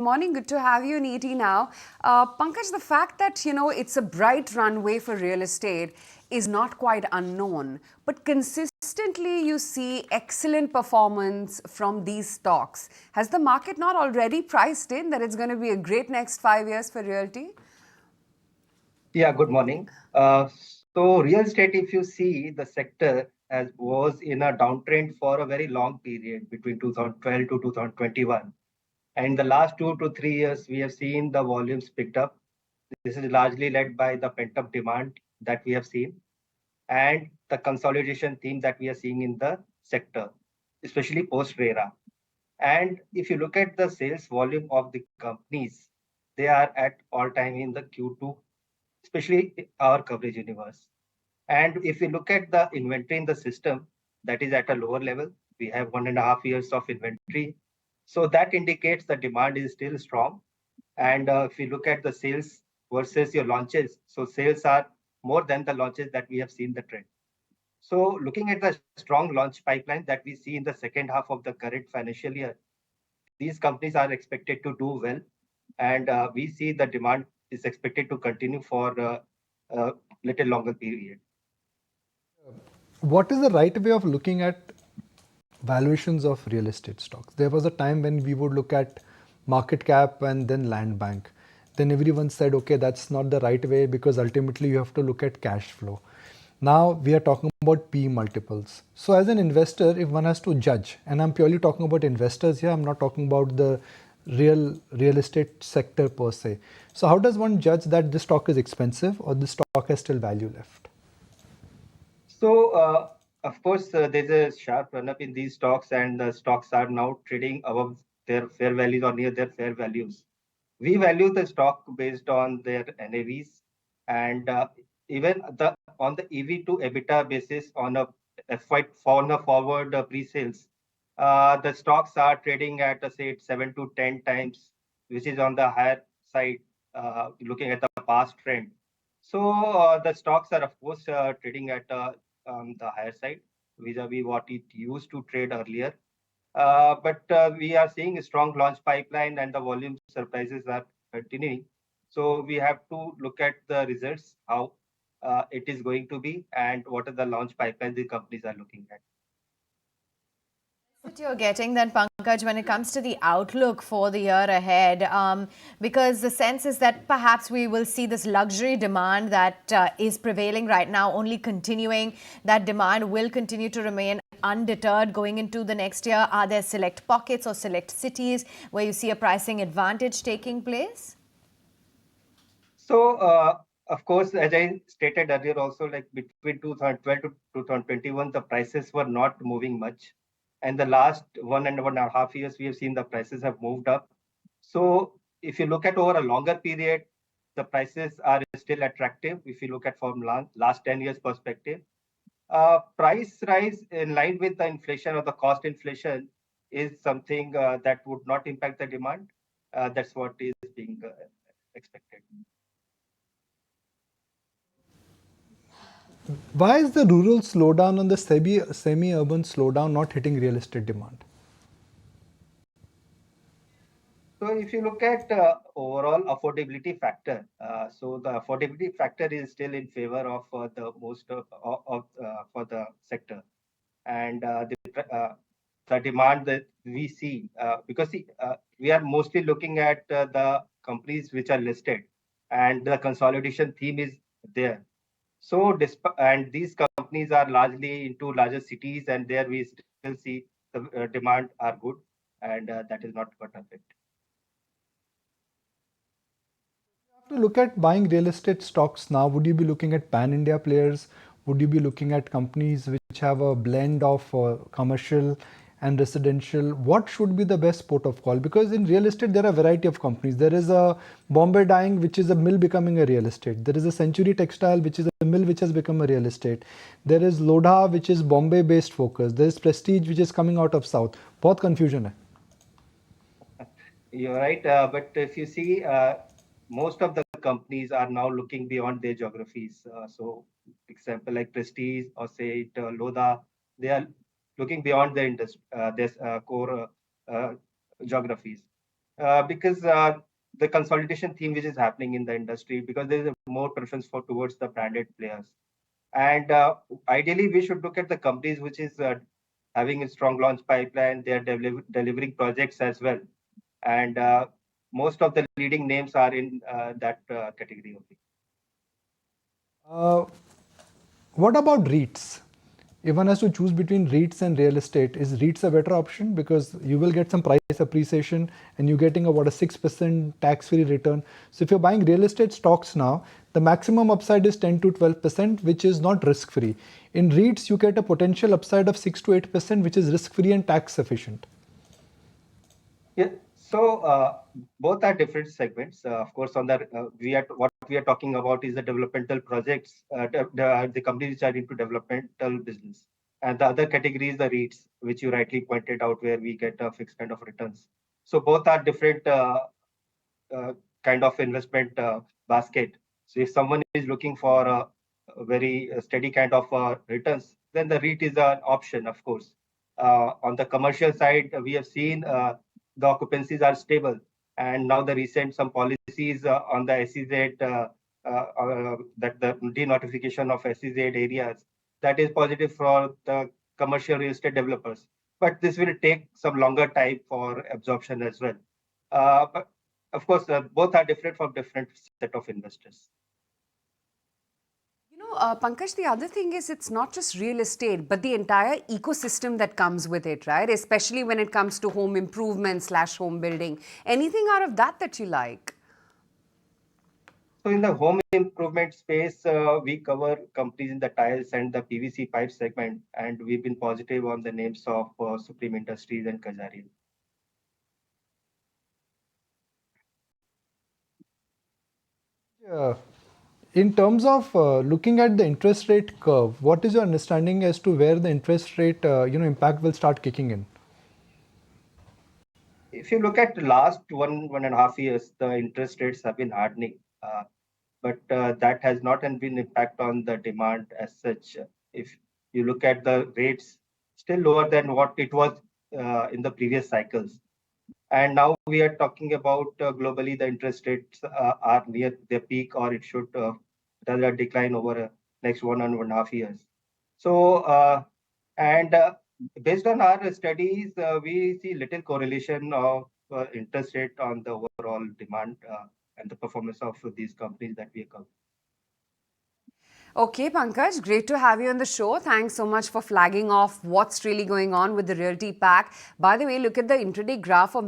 Morning. Good to have you in ET now. Pankaj, the fact that, it's a bright runway for real estate is not quite unknown, but consistently you see excellent performance from these stocks. Has the market not already priced in that it's going to be a great next 5 years for realty? Yeah, good morning. So real estate, if you see the sector as was in a downtrend for a very long period between 2012 to 2021. And the last 2 to 3 years, we have seen the volumes picked up. This is largely led by the pent-up demand that we have seen and the consolidation theme that we are seeing in the sector, especially post-RERA. And if you look at the sales volume of the companies, they are at all time in the Q2, especially our coverage universe. And if we look at the inventory in the system, that is at a lower level. We have 1.5 years of inventory. So that indicates the demand is still strong. And if you look at the sales versus your launches, so sales are more than the launches that we have seen the trend. So looking at the strong launch pipeline that we see in the second half of the current financial year, these companies are expected to do well. And we see the demand is expected to continue for a little longer period. What is the right way of looking at valuations of real estate stocks? There was a time when we would look at market cap and then land bank. Then everyone said, okay, that's not the right way because ultimately you have to look at cash flow. Now we are talking about P multiples. So as an investor, if one has to judge, and I'm purely talking about investors here, I'm not talking about the real estate sector per se. So how does one judge that this stock is expensive or this stock has still value left? So, of course, there's a sharp run up in these stocks, and the stocks are now trading above their fair values or near their fair values. We value the stock based on their NAVs, and even on the EV to EBITDA basis on a on a forward pre-sales, the stocks are trading at say 7 to 10 times, which is on the higher side, looking at the past trend. So the stocks are of course trading at the higher side vis-a-vis what it used to trade earlier. But we are seeing a strong launch pipeline and the volume surprises are continuing. So we have to look at the results, how it is going to be, and what are the launch pipeline the companies are looking at. What you're getting then, Pankaj, when it comes to the outlook for the year ahead, because the sense is that perhaps we will see this luxury demand that is prevailing right now only continuing. That demand will continue to remain undeterred going into the next year. Are there select pockets or select cities where you see a pricing advantage taking place? So, of course, as I stated earlier, also like between 2012 to 2021, the prices were not moving much. And the last 1.5 years, we have seen the prices have moved up. So, if you look at over a longer period, the prices are still attractive. If you look at from last 10 years perspective, price rise in line with the inflation or the cost inflation is something that would not impact the demand. That's what is being expected. Why is the rural slowdown and the semi-urban slowdown not hitting real estate demand? So if you look at overall affordability factor, so the affordability factor is still in favor of the most of for the sector, and the demand that we see because see, we are mostly looking at the companies which are listed, and the consolidation theme is there. So and these companies are largely into larger cities, and there we still see the demand are good, and that is not got affected. To look at buying real estate stocks now, would you be looking at pan-India players? Would you be looking at companies which have a blend of commercial and residential? What should be the best port of call? Because in real estate, there are a variety of companies. There is a Bombay Dyeing, which is a mill becoming a real estate. There is a Century Textile, which is a mill which has become a real estate. There is Lodha, which is Bombay-based focus. There is Prestige, which is coming out of South. बहुत confusion है. You're right, but if you see, most of the companies are now looking beyond their geographies. So, example like Prestige or say it, Lodha, they are looking beyond their core geographies. because the consolidation theme which is happening in the industry, because there is a more preference for towards the branded players. And ideally, we should look at the companies which is having a strong launch pipeline. They are delivering projects as well, and most of the leading names are in that category only. Uh, what about REITs? If one has to choose between REITs and real estate, is REITs a better option because you will get some price appreciation and you're getting about a 6% tax-free return. So if you're buying real estate stocks now, the maximum upside is 10 to 12%, which is not risk-free. In REITs, you get a potential upside of 6 to 8%, which is risk-free and tax efficient. Yeah. So both are different segments. Of course, on the what we are talking about is the developmental projects, the companies which are into developmental business, and the other category is the REITs, which you rightly pointed out, where we get a fixed kind of returns. So both are different kind of investment basket. So if someone is looking for a very steady kind of returns, then the REIT is an option, of course. On the commercial side, we have seen the occupancies are stable, and now the recent some policies on the SEZ that the denotification of SEZ areas, that is positive for the commercial real estate developers. But this will take some longer time for absorption as well. But of course, both are different from different set of investors. Pankaj, the other thing is it's not just real estate, but the entire ecosystem that comes with it, right? Especially when it comes to home improvement / home building. Anything out of that you like? So in the home improvement space, we cover companies in the tiles and the PVC pipe segment, and we've been positive on the names of Supreme Industries and Kajarian. Uh, in terms of looking at the interest rate curve, what is your understanding as to where the interest rate impact will start kicking in? If you look at the last 1.5 years, the interest rates have been hardening, but that has not been impact on the demand as such. If you look at the rates, still lower than what it was in the previous cycles. And now we are talking about globally the interest rates are near their peak, or it should rather decline over next 1.5 years. So and based on our studies, we see little correlation of interest rate on the overall demand and the performance of these companies that we cover. Okay, Pankaj, great to have you on the show. Thanks so much for flagging off what's really going on with the Realty Pack. By the way, look at the intraday graph of